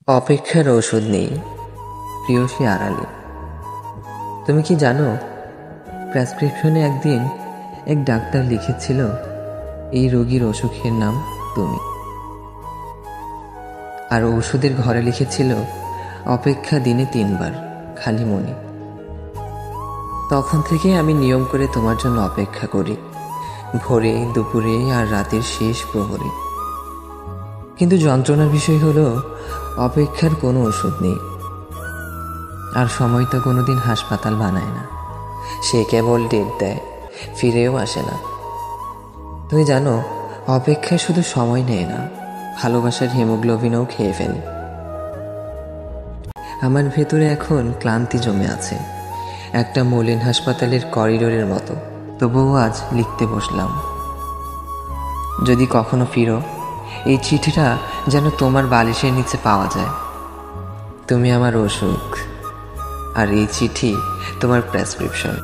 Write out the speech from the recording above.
অপেক্ষার ঔষধ নেই, প্রিয়সী আড়ালে। তুমি কি জানো, প্রেসক্রিপশনে একদিন এক ডাক্তার লিখেছিল এই রোগীর অসুখের নাম তুমি, আর ঔষধের ঘরে লিখেছিল অপেক্ষা দিনে 3 বার, খালি মনে। তখন থেকে আমি নিয়ম করে তোমার জন্য অপেক্ষা করি, ভোরে, দুপুরে আর রাতের শেষ প্রহরে। কিন্তু যন্ত্রণার বিষয় হলো অপেক্ষার কোনো ওষুধ নেই, আর সময় তো কোনোদিন হাসপাতাল বানায় না। সে কেবল ডেট দেয়, ফিরেও আসে না। তুমি জানো, অপেক্ষায় শুধু সময় নেয় না, ভালোবাসার হিমোগ্লোবিনও খেয়ে ফেলে। আমার ভেতরে এখন ক্লান্তি জমে আছে, একটা মলিন হাসপাতালের করিডোরের মতো। তবুও আজ লিখতে বসলাম, যদি কখনো ফিরো, এই চিঠিটা যেন তোমার বালিশের নিচে পাওয়া যায়। তুমি আমার অসুখ, আর এই চিঠি তোমার প্রেসক্রিপশন।